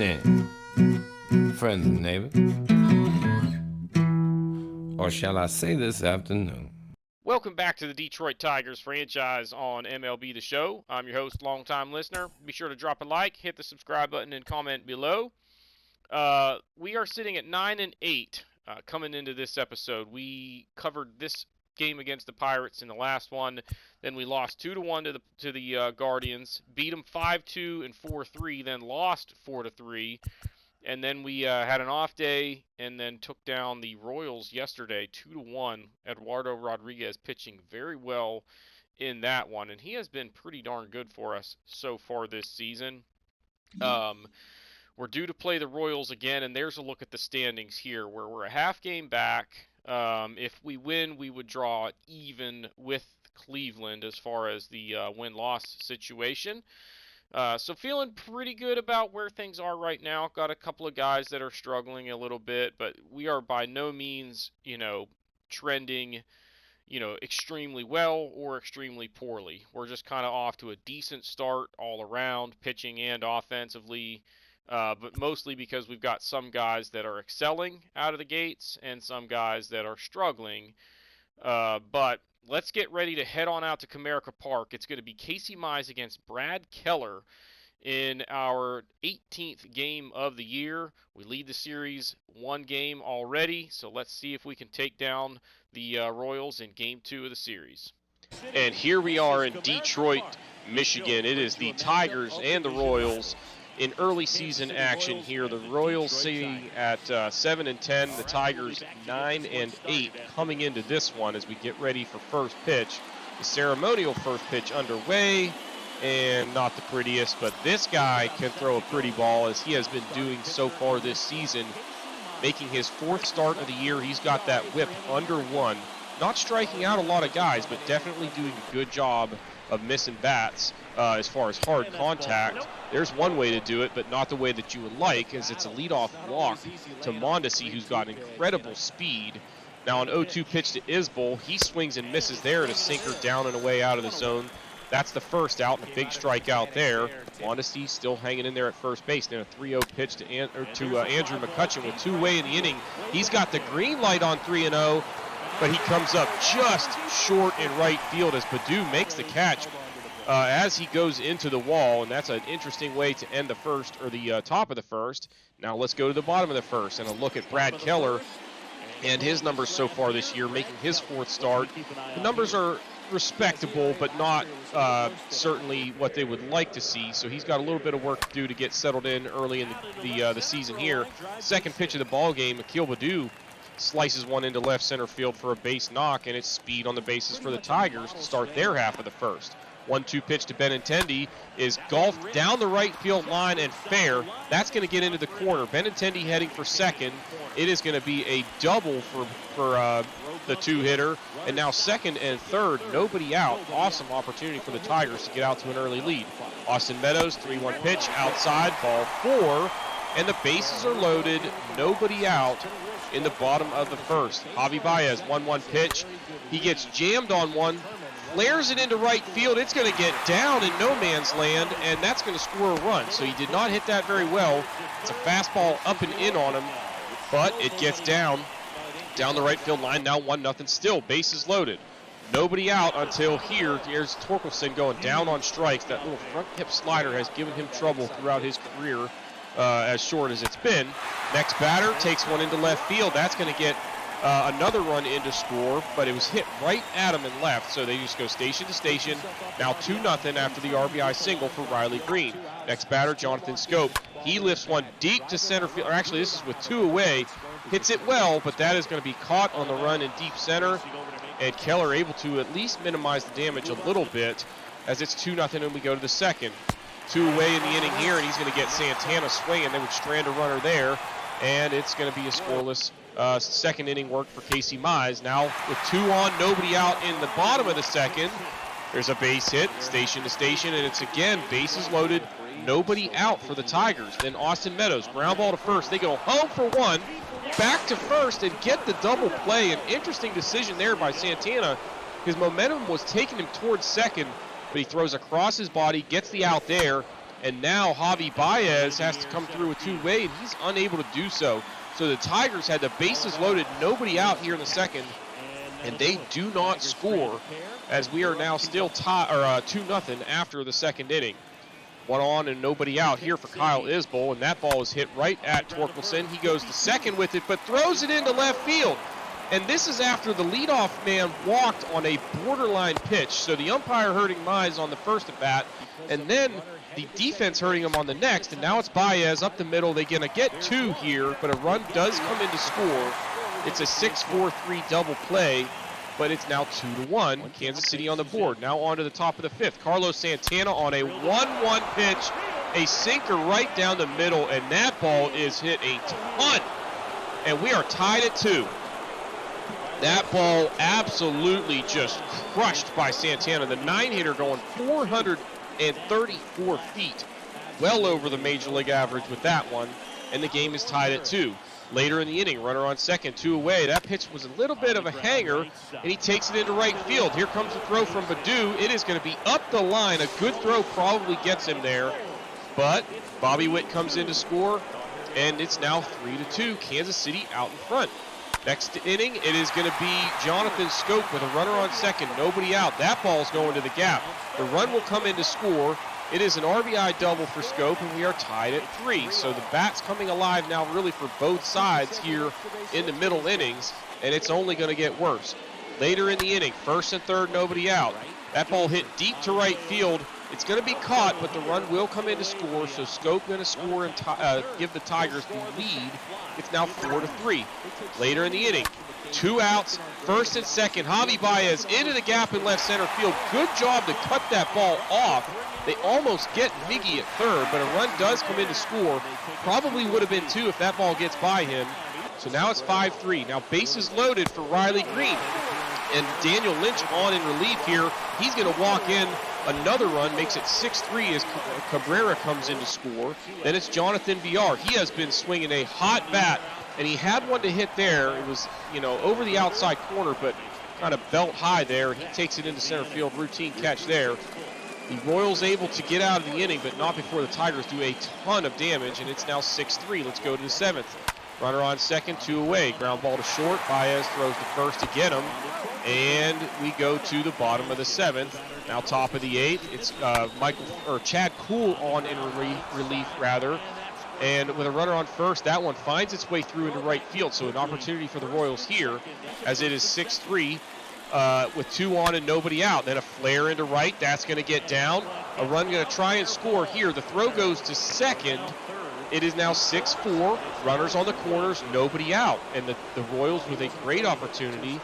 men, friends and neighbors, or shall I say this afternoon? Welcome back to the Detroit Tigers franchise on MLB the Show. I'm your host, longtime listener. Be sure to drop a like, hit the subscribe button, and comment below. We are sitting at 9-8 coming into this episode. We covered this game against the Pirates in the last one. Then we lost 2-1 to the Guardians, beat them 5-2 and 4-3, then lost 4-3. And then we had an off day and then took down the Royals yesterday 2-1. Eduardo Rodriguez pitching very well in that one, and he has been pretty darn good for us so far this season. We're due to play the Royals again, and there's a look at the standings here where we're a half game back. If we win, we would draw even with Cleveland as far as the win-loss situation. So feeling pretty good about where things are right now. Got a couple of guys that are struggling a little bit, but we are by no means, trending, extremely well or extremely poorly. We're just kind of off to a decent start all around, pitching and offensively, but mostly because we've got some guys that are excelling out of the gates and some guys that are struggling. But let's get ready to head on out to Comerica Park. It's going to be Casey Mize against Brad Keller in our 18th game of the year. We lead the series one game already, so let's see if we can take down the Royals in Game 2 of the series. And here we are in Detroit, Michigan. It is the Tigers and the Royals in early season action here. The Royals sitting at 7-10, the Tigers 9-8 coming into this one as we get ready for first pitch. The ceremonial first pitch underway, and not the prettiest, but this guy can throw a pretty ball as he has been doing so far this season. Making his fourth start of the year, he's got that whip under one. Not striking out a lot of guys, but definitely doing a good job of missing bats as far as hard contact. There's one way to do it, but not the way that you would like, as it's a leadoff walk to Mondesi, who's got incredible speed. Now an 0-2 pitch to Isbell. He swings and misses there to sinker down and away out of the zone. That's the first out, and a big strikeout there. Mondesi still hanging in there at first base. Then a 3-0 pitch to Andrew McCutchen with two away in the inning. He's got the green light on 3-0, but he comes up just short in right field as Baddoo makes the catch as he goes into the wall, and that's an interesting way to end the first, or the top of the first. Now let's go to the bottom of the first and a look at Brad Keller and his numbers so far this year, making his fourth start. The numbers are respectable, but not certainly what they would like to see, so he's got a little bit of work to do to get settled in early in the season here. Second pitch of the ball game, Akil Baddoo slices one into left center field for a base knock, and it's speed on the bases for the Tigers to start their half of the first. 1-2 pitch to Benintendi is golfed down the right field line and fair. That's going to get into the corner. Benintendi heading for second. It is going to be a double for the two-hitter. And now second and third, nobody out. Awesome opportunity for the Tigers to get out to an early lead. Austin Meadows, 3-1 pitch, outside, ball 4. And the bases are loaded, nobody out in the bottom of the first. Javi Baez, 1-1 pitch. He gets jammed on one, flares it into right field. It's going to get down in no man's land, and that's going to score a run. So he did not hit that very well. It's a fastball up and in on him, but it gets down the right field line. Now 1-0 still, bases loaded. Nobody out until here. Here's Torkelson going down on strikes. That little front hip slider has given him trouble throughout his career, as short as it's been. Next batter takes one into left field. That's going to get another run in to score, but it was hit right at him and left, so they just go station to station. Now 2-0 after the RBI single for Riley Green. Next batter, Jonathan Scope. He lifts one deep to center field, or actually this is with two away. Hits it well, but that is going to be caught on the run in deep center, and Keller able to at least minimize the damage a little bit as it's 2-0 and we go to the second. Two away in the inning here, and he's going to get Santana swinging. They would strand a runner there, and it's going to be a scoreless second inning work for Casey Mize. Now with two on, nobody out in the bottom of the second. There's a base hit, station to station, and it's again bases loaded, nobody out for the Tigers. Then Austin Meadows, ground ball to first. They go home for one, back to first, and get the double play. An interesting decision there by Santana. His momentum was taking him towards second, but he throws across his body, gets the out there, And now Javi Baez has to come through with two-way, and he's unable to do so. So the Tigers had the bases loaded, nobody out here in the second, and they do not score as we are now still 2-0 after the second inning. One on and nobody out here for Kyle Isbell, and that ball is hit right at Torkelson. He goes to second with it, but throws it into left field. And this is after the leadoff man walked on a borderline pitch. So the umpire hurting Mize on the first at bat, and then the defense hurting him on the next. And now it's Baez up the middle. They're going to get two here, but a run does come in to score. It's a 6-4-3 double play, but it's now 2-1. Kansas City on the board. Now on to the top of the fifth. Carlos Santana on a 1-1 pitch, a sinker right down the middle, and that ball is hit a ton. And we are tied at 2. That ball absolutely just crushed by Santana. The 9-hitter going 434 feet, well over the major league average with that one, and the game is tied at 2. Later in the inning, runner on second, 2 away. That pitch was a little bit of a hanger, and he takes it into right field. Here comes the throw from Baddoo. It is going to be up the line. A good throw probably gets him there, but Bobby Witt comes in to score, and it's now 3-2. Kansas City out in front. Next inning, it is going to be Jonathan Scope with a runner on second, nobody out. That ball's going to the gap. The run will come in to score. It is an RBI double for Scope, and we are tied at 3. So the bat's coming alive now really for both sides here in the middle innings, and it's only going to get worse. Later in the inning, first and third, nobody out. That ball hit deep to right field. It's going to be caught, but the run will come in to score, so Scope going to score and give the Tigers the lead. It's now 4-3. Later in the inning, 2 outs, first and second. Javi Baez into the gap in left center field. Good job to cut that ball off. They almost get Miggy at third, but a run does come in to score. Probably would have been 2 if that ball gets by him. So now it's 5-3. Now bases loaded for Riley Green. And Daniel Lynch on in relief here. He's going to walk in. Another run makes it 6-3 as Cabrera comes in to score. Then it's Jonathan Villar. He has been swinging a hot bat, and he had one to hit there. It was, over the outside corner, but kind of belt high there. He takes it into center field, routine catch there. The Royals able to get out of the inning, but not before the Tigers do a ton of damage, and it's now 6-3. Let's go to the 7th. Runner on second, 2 away. Ground ball to short. Baez throws to first to get him. And we go to the bottom of the 7th. Now top of the 8th. It's Chad Kuhl on in relief. And with a runner on first, that one finds its way through into right field. So an opportunity for the Royals here as it is 6-3 with 2 on and nobody out. Then a flare into right. That's going to get down. A run going to try and score here. The throw goes to second. It is now 6-4. Runners on the corners, nobody out. And the Royals with a great opportunity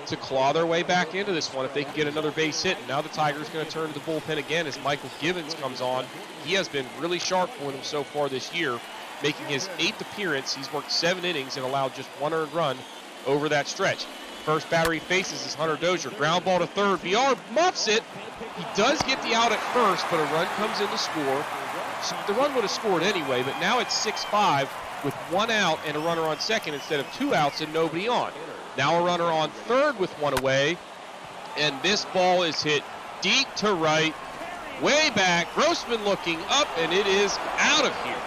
to claw their way back into this one if they can get another base hit. And now the Tigers going to turn to the bullpen again as Michael Givens comes on. He has been really sharp for them so far this year, making his 8th appearance. He's worked 7 innings and allowed just 1 earned run over that stretch. First batter he faces is Hunter Dozier. Ground ball to third. Villar muffs it. He does get the out at first, but a run comes in to score. The run would have scored anyway, but now it's 6-5 with 1 out and a runner on second instead of 2 outs and nobody on. Now a runner on third with 1 away, and this ball is hit deep to right, way back. Grossman looking up, and it is out of here.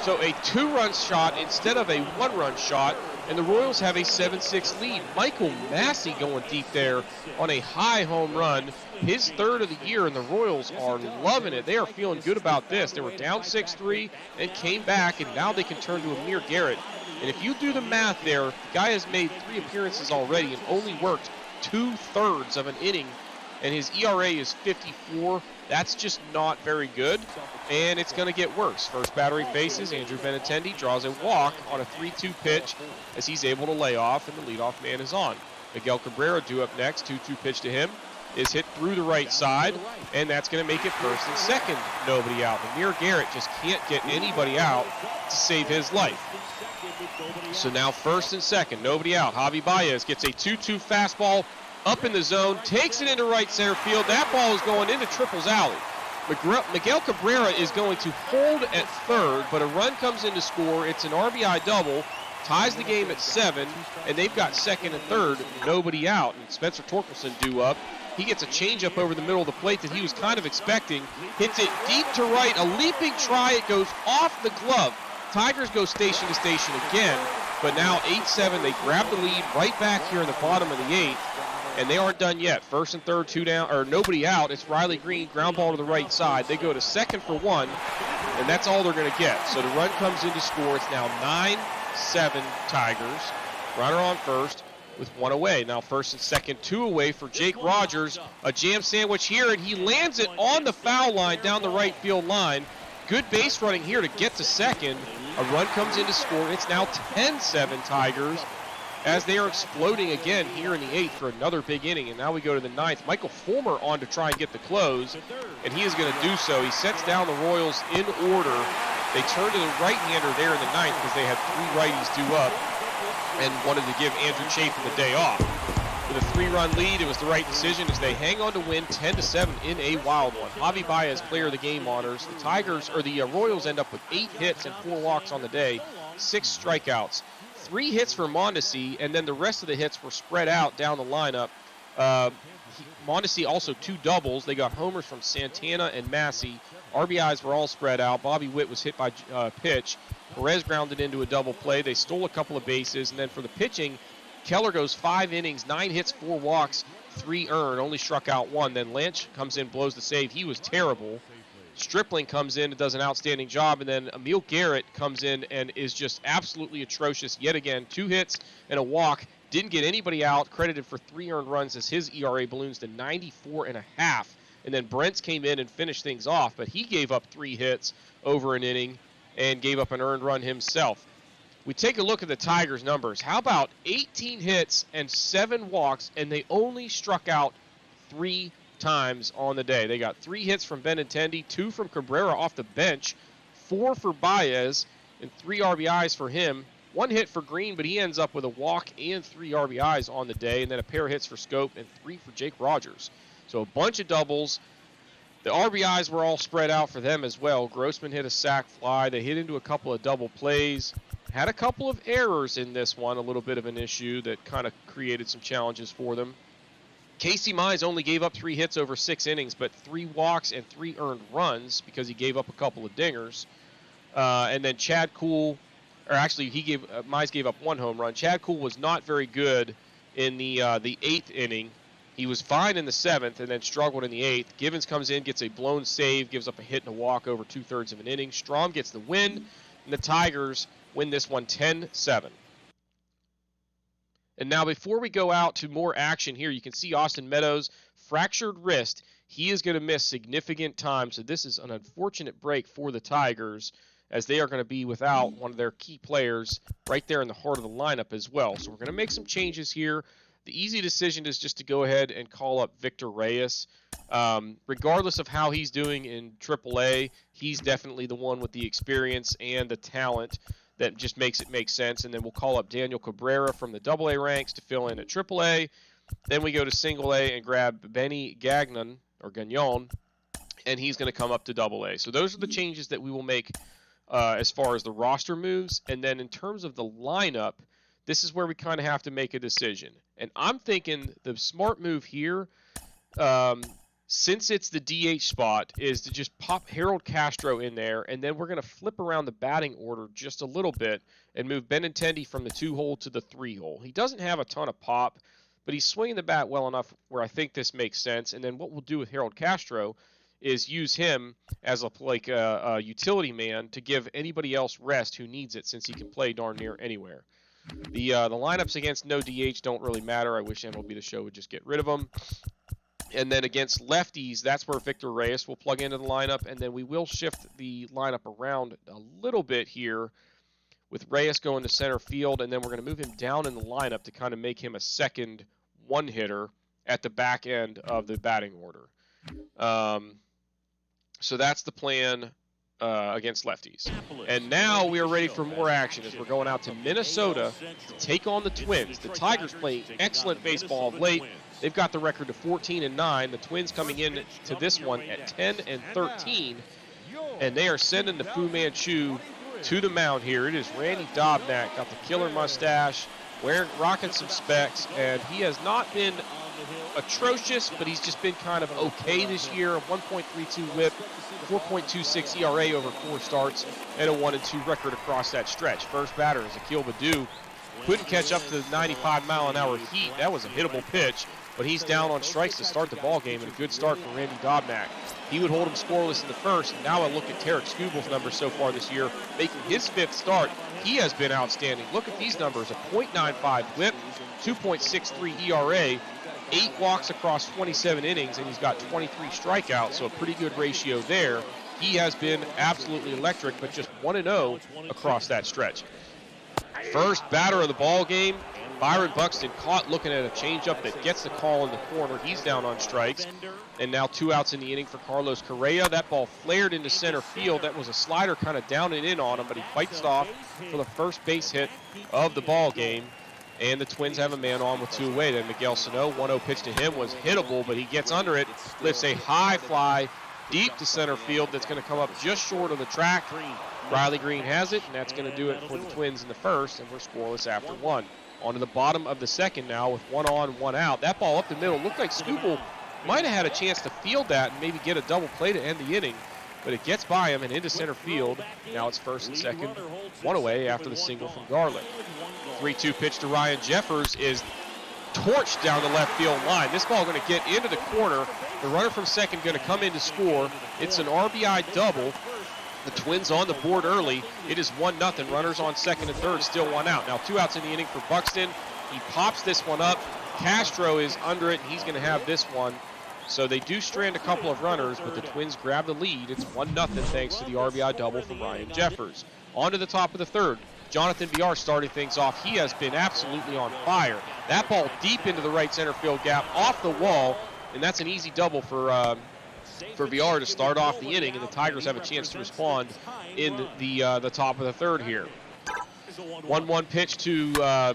So a 2-run shot instead of a 1-run shot, and the Royals have a 7-6 lead. Michael Massey going deep there on a high home run. His 3rd of the year, and the Royals are loving it. They are feeling good about this. They were down 6-3 and came back, and now they can turn to Amir Garrett. And if you do the math there, the guy has made 3 appearances already and only worked 2/3 of an inning, and his ERA is 54. That's just not very good, and it's going to get worse. First batter he faces, Andrew Benintendi draws a walk on a 3-2 pitch as he's able to lay off, and the leadoff man is on. Miguel Cabrera due up next, 2-2 pitch to him, is hit through the right side, and that's going to make it first and second, nobody out. Amir Garrett just can't get anybody out to save his life. So now first and second, nobody out. Javi Baez gets a 2-2 fastball up in the zone, takes it into right center field. That ball is going into Triples Alley. Miguel Cabrera is going to hold at third, but a run comes in to score. It's an RBI double, ties the game at 7, and they've got second and third, nobody out. And Spencer Torkelson due up. He gets a changeup over the middle of the plate that he was kind of expecting. Hits it deep to right, a leaping try. It goes off the glove. Tigers go station to station again, but now 8-7. They grab the lead right back here in the bottom of the 8th, and they aren't done yet. First and third, 2 down, or nobody out. It's Riley Green, ground ball to the right side. They go to second for 1, and that's all they're going to get. So the run comes in to score. It's now 9-7 Tigers. Runner on first with 1 away. Now first and second, 2 away for Jake Rogers. A jam sandwich here, and he lands it on the foul line down the right field line. Good base running here to get to second. A run comes in to score. It's now 10-7 Tigers as they are exploding again here in the 8th for another big inning. And now we go to the 9th. Michael Fulmer on to try and get the close, and he is going to do so. He sets down the Royals in order. They turn to the right-hander there in the 9th because they had 3 righties due up and wanted to give Andrew Chafin the day off. With a 3-run lead, it was the right decision as they hang on to win 10-7 in a wild one. Javi Baez, player of the game honors. The Royals end up with 8 hits and 4 walks on the day, 6 strikeouts. 3 hits for Mondesi, and then the rest of the hits were spread out down the lineup. Mondesi also 2 doubles. They got homers from Santana and Massey. RBIs were all spread out. Bobby Witt was hit by pitch. Perez grounded into a double play. They stole a couple of bases, and then for the pitching, Keller goes 5 innings, 9 hits, 4 walks, 3 earned, only struck out 1. Then Lynch comes in, blows the save. He was terrible. Stripling comes in and does an outstanding job, and then Emil Garrett comes in and is just absolutely atrocious yet again. 2 hits and a walk. Didn't get anybody out, credited for 3 earned runs as his ERA balloons to 94.5. And then Brents came in and finished things off, but he gave up 3 hits over an inning and gave up an earned run himself. We take a look at the Tigers' numbers. How about 18 hits and 7 walks, and they only struck out 3 times on the day. They got 3 hits from Benintendi, 2 from Cabrera off the bench, 4 for Baez, and 3 RBIs for him. 1 hit for Green, but he ends up with a walk and 3 RBIs on the day, and then a pair of hits for Scope and 3 for Jake Rogers. So a bunch of doubles. The RBIs were all spread out for them as well. Grossman hit a sac fly. They hit into a couple of double plays. Had a couple of errors in this one, a little bit of an issue that kind of created some challenges for them. Casey Mize only gave up 3 hits over 6 innings, but 3 walks and 3 earned runs because he gave up a couple of dingers. And then Chad Kuhl, or actually Mize gave up 1 home run. Chad Kuhl was not very good in the 8th inning. He was fine in the 7th and then struggled in the 8th. Givens comes in, gets a blown save, gives up a hit and a walk over 2/3 of an inning. Strom gets the win, and the Tigers win this one 10-7. And now before we go out to more action here, you can see Austin Meadows, fractured wrist. He is going to miss significant time, so this is an unfortunate break for the Tigers as they are going to be without one of their key players right there in the heart of the lineup as well. So we're going to make some changes here. The easy decision is just to go ahead and call up Victor Reyes. Regardless of how he's doing in AAA, he's definitely the one with the experience and the talent that just makes it make sense. And then we'll call up Daniel Cabrera from the AA ranks to fill in at AAA. Then we go to single A and grab Benny Gagnon, and he's going to come up to AA. So those are the changes that we will make as far as the roster moves. And then in terms of the lineup, this is where we kind of have to make a decision. And I'm thinking the smart move here, since it's the DH spot, is to just pop Harold Castro in there, and then we're going to flip around the batting order just a little bit and move Benintendi from the 2-hole to the 3-hole. He doesn't have a ton of pop, but he's swinging the bat well enough where I think this makes sense. And then what we'll do with Harold Castro is use him as a utility man to give anybody else rest who needs it, since he can play darn near anywhere. The lineups against no DH don't really matter. I wish MLB the Show would just get rid of them. And then against lefties, that's where Victor Reyes will plug into the lineup, and then we will shift the lineup around a little bit here with Reyes going to center field, and then we're going to move him down in the lineup to kind of make him a second one-hitter at the back end of the batting order. So that's the plan against lefties. And now we are ready for more action as we're going out to Minnesota to take on the Twins. The Tigers playing excellent baseball of late. They've got the record to 14-9. The Twins coming in to this one at 10-13. And they are sending the Fu Manchu to the mound here. It is Randy Dobnak, got the killer mustache, rocking some specs, and he has not been atrocious, but he's just been kind of okay this year. A 1.32 whip, 4.26 ERA over 4 starts, and a 1-2 record across that stretch. First batter is Akil Baddoo. Couldn't catch up to the 95-mile-an-hour heat. That was a hittable pitch, but he's down on strikes to start the ball game, and a good start for Randy Dobnak. He would hold him scoreless in the first. And now I look at Tarek Skubal's numbers so far this year, making his 5th start. He has been outstanding. Look at these numbers: a .95 whip, 2.63 ERA, 8 walks across 27 innings, and he's got 23 strikeouts, so a pretty good ratio there. He has been absolutely electric, but just 1-0 across that stretch. First batter of the ball game, Byron Buxton caught looking at a changeup that gets the call in the corner. He's down on strikes. And now 2 outs in the inning for Carlos Correa. That ball flared into center field. That was a slider kind of down and in on him, but he fights it off for the first base hit of the ball game. And the Twins have a man on with 2 away. Then Miguel Sano, 1-0 pitch to him was hittable, but he gets under it, lifts a high fly deep to center field that's going to come up just short of the track. Riley Green has it, and that's going to do it for the Twins in the first, and we're scoreless after 1. On to the bottom of the second now with 1 on, 1 out. That ball up the middle looked like Skubal might have had a chance to field that and maybe get a double play to end the inning, but it gets by him and into center field. Now it's first and second, 1 away after the single from Garlick. 3-2 pitch to Ryan Jeffers is torched down the left field line. This ball going to get into the corner. The runner from second going to come in to score. It's an RBI double. The Twins on the board early. It is 1-0. Runners on second and third, still 1 out. Now 2 outs in the inning for Buxton. He pops this one up. Castro is under it, and he's going to have this one. So they do strand a couple of runners, but the Twins grab the lead. It's 1-0 thanks to the RBI double from Ryan Jeffers. On to the top of the third. Jonathan Villar starting things off. He has been absolutely on fire. That ball deep into the right center field gap, off the wall, and that's an easy double for Villar to start off the inning, and the Tigers have a chance to respond in the top of the third here. 1-1 pitch to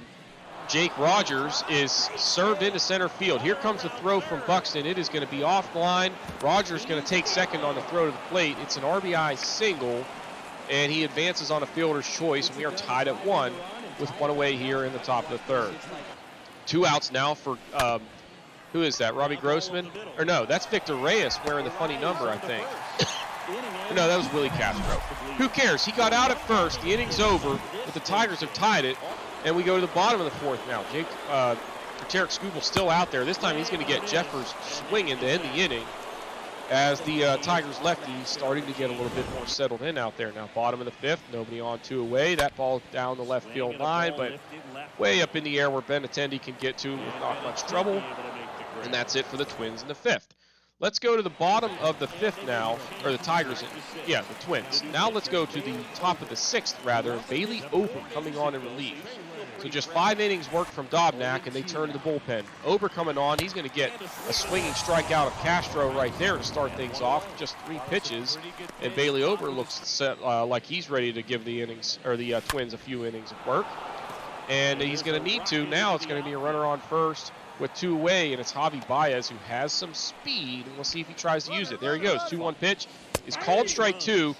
Jake Rogers is served into center field. Here comes the throw from Buxton. It is going to be off the line. Rogers going to take second on the throw to the plate. It's an RBI single, and he advances on a fielder's choice. We are tied at 1 with 1 away here in the top of the third. 2 outs now for who is that? Robbie Grossman? Or no, that's Victor Reyes wearing the funny number, I think. No, that was Willie Castro. Who cares? He got out at first. The inning's over, but the Tigers have tied it, and we go to the bottom of the fourth now. Tarek Skubal still out there. This time he's going to get Jeffers swinging to end the inning as the Tigers lefty starting to get a little bit more settled in out there. Now bottom of the fifth, nobody on, 2 away. That ball down the left field line, but way up in the air where Ben Attendee can get to with not much trouble. And that's it for the Twins in the fifth. Let's go to the bottom of the fifth now, or the Tigers, the Twins. Now let's go to the top of the sixth, rather. Bailey Ober coming on in relief. So just 5 innings work from Dobnak, and they turn to the bullpen. Ober coming on, he's going to get a swinging strikeout of Castro right there to start things off. Just 3 pitches, and Bailey Ober looks set, like he's ready to give the Twins a few innings of work. And he's going to need to. Now it's going to be a runner on first with 2 away, and it's Javi Baez who has some speed, and we'll see if he tries to use it. There he goes. 2-1 pitch is called strike 2,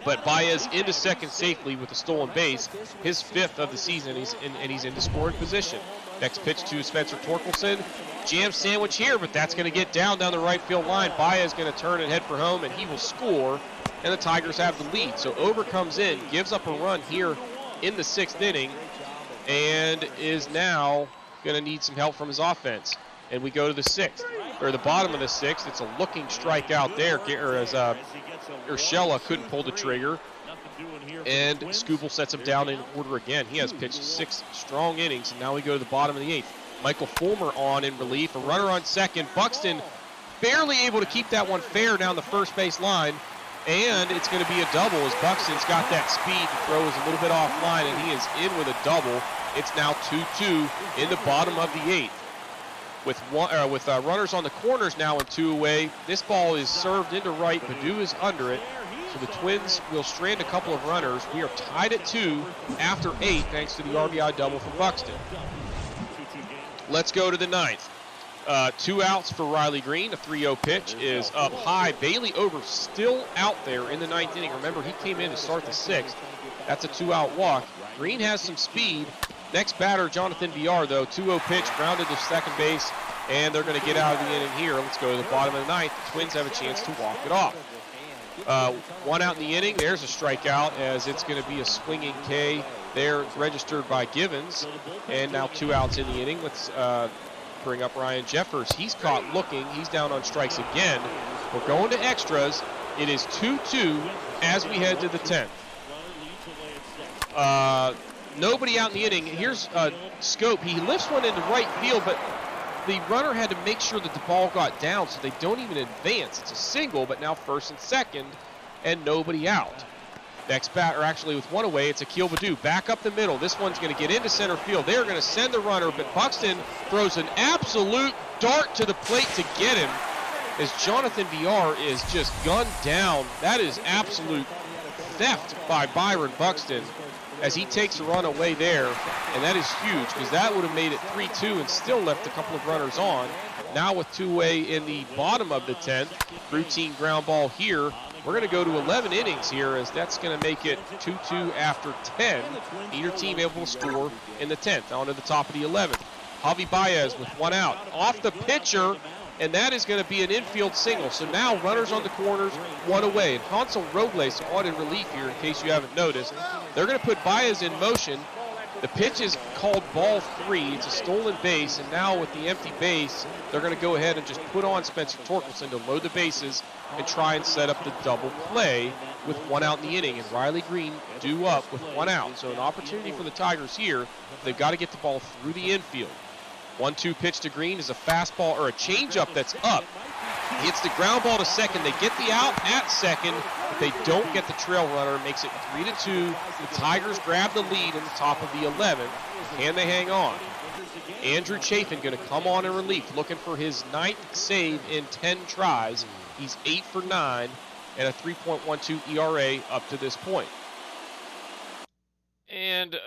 but Baez into second safely with a stolen base, his 5th of the season, and he's into scoring position. Next pitch to Spencer Torkelson. Jam sandwich here, but that's going to get down the right field line. Baez going to turn and head for home, and he will score, and the Tigers have the lead. So Ober comes in, gives up a run here in the 6th inning, and is now going to need some help from his offense. And we go to the 6th, or the bottom of the 6th. It's a looking strikeout there, as Urshela couldn't pull the trigger, and Skubal sets him down in order again. He has pitched 6 strong innings, and now we go to the bottom of the 8th. Michael Fulmer on in relief, a runner on second. Buxton barely able to keep that one fair down the first base line, and it's going to be a double as Buxton's got that speed. The throw is a little bit offline, and he is in with a double. It's now 2-2 in the bottom of the 8th. With runners on the corners now and 2 away, this ball is served into right. Baddoo is under it. So the Twins will strand a couple of runners. We are tied at 2 after 8 thanks to the RBI double from Buxton. Let's go to the 9th. 2 outs for Riley Green. A 3-0 pitch is up high. Bailey Ober still out there in the 9th inning. Remember, he came in to start the 6th. That's a 2-out walk. Green has some speed. Next batter, Jonathan Villar, though. 2-0 pitch, grounded to second base. and they're going to get out of the inning here. Let's go to the bottom of the ninth. The Twins have a chance to walk it off. One out in the inning. There's a strikeout, as it's going to be a swinging K there registered by Givens. And now 2 outs in the inning. Let's bring up Ryan Jeffers. He's caught looking. He's down on strikes again. We're going to extras. It is 2-2 as we head to the 10th. Nobody out in the inning. Here's Scope. He lifts one into right field, but the runner had to make sure that the ball got down, so they don't even advance. It's a single, but now first and second, and nobody out. Next batter, actually with one away, it's Akil Baddoo. Back up the middle. This one's going to get into center field. They're going to send the runner, but Buxton throws an absolute dart to the plate to get him, as Jonathan VR is just gunned down. That is absolute theft by Byron Buxton, as he takes a run away there, and that is huge, because that would have made it 3-2 and still left a couple of runners on. Now with 2 away in the bottom of the 10th, routine ground ball here. We're going to go to 11 innings here, as that's going to make it 2-2 after 10. Either team able to score in the 10th. On to the top of the 11th. Javi Baez with 1 out. Off the pitcher, and that is going to be an infield single. So now runners on the corners, 1 away. And Hansel Robles on in relief here, in case you haven't noticed. They're going to put Baez in motion. The pitch is called ball 3. It's a stolen base, and now with the empty base, they're going to go ahead and just put on Spencer Torkelson to load the bases and try and set up the double play with 1 out in the inning. And Riley Green due up with 1 out. So an opportunity for the Tigers here. They've got to get the ball through the infield. 1-2 pitch to Green is a fastball, or a changeup that's up. Hits the ground ball to second. They get the out at second, but they don't get the trail runner. Makes it 3-2. The Tigers grab the lead in the top of the 11th. Can they hang on? Andrew Chafin going to come on in relief, looking for his 9th save in 10 tries. He's 8 for 9 and a 3.12 ERA up to this point. And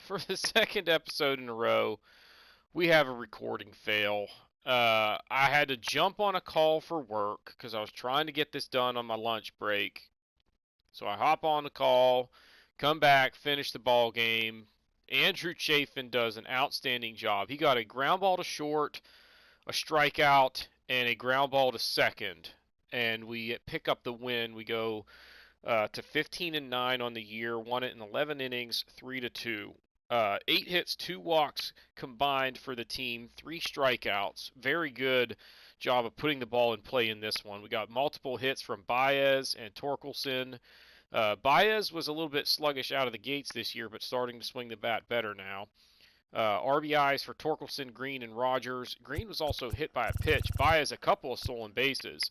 for the second episode in a row, we have a recording fail. I had to jump on a call for work because I was trying to get this done on my lunch break. So I hop on the call, come back, finish the ball game. Andrew Chafin does an outstanding job. He got a ground ball to short, a strikeout, and a ground ball to second. And we pick up the win. We go to 15-9 on the year, won it in 11 innings, 3-2. 8 hits, 2 walks combined for the team, 3 strikeouts. Very good job of putting the ball in play in this one. We got multiple hits from Baez and Torkelson. Baez was a little bit sluggish out of the gates this year, but starting to swing the bat better now. RBIs for Torkelson, Green, and Rogers. Green was also hit by a pitch. Baez a couple of stolen bases.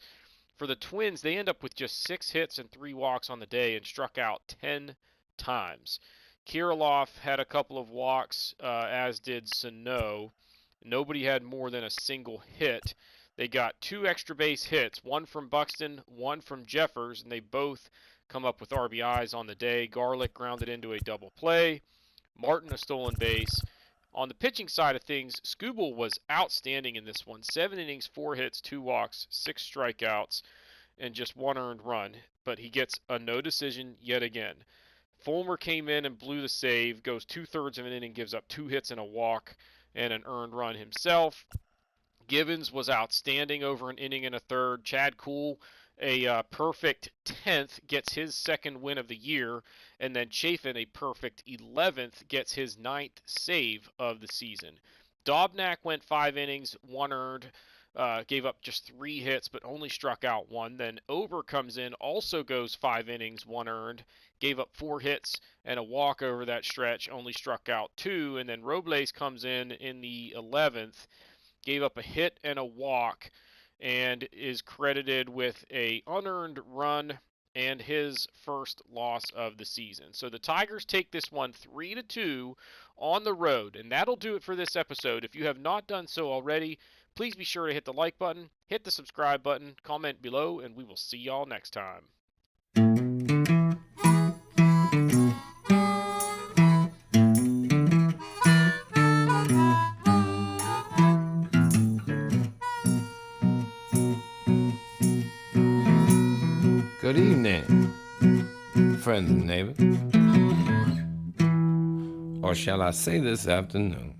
For the Twins, they end up with just 6 hits and 3 walks on the day and struck out 10 times. Kirilloff had a couple of walks, as did Sano. Nobody had more than a single hit. They got 2 extra base hits, one from Buxton, one from Jeffers, and they both come up with RBIs on the day. Garlick grounded into a double play. Martin a stolen base. On the pitching side of things, Skubal was outstanding in this one. 7 innings, 4 hits, 2 walks, 6 strikeouts, and just 1 earned run. But he gets a no decision yet again. Fulmer came in and blew the save, goes 2/3 of an inning, gives up 2 hits and a walk and an earned run himself. Givens was outstanding over an inning and a third. Chad Kuhl, a perfect 10th, gets his 2nd win of the year. And then Chafin, a perfect 11th, gets his 9th save of the season. Dobnak went 5 innings, 1 earned. Gave up just 3 hits, but only struck out 1. Then Ober comes in, also goes 5 innings, 1 earned. Gave up 4 hits and a walk over that stretch, only struck out 2. And then Robles comes in the 11th, gave up a hit and a walk, and is credited with a unearned run and his first loss of the season. So the Tigers take this one 3-2 on the road, and that'll do it for this episode. If you have not done so already, please be sure to hit the like button, hit the subscribe button, comment below, and we will see y'all next time. Good evening, friends and neighbors. Or shall I say this afternoon?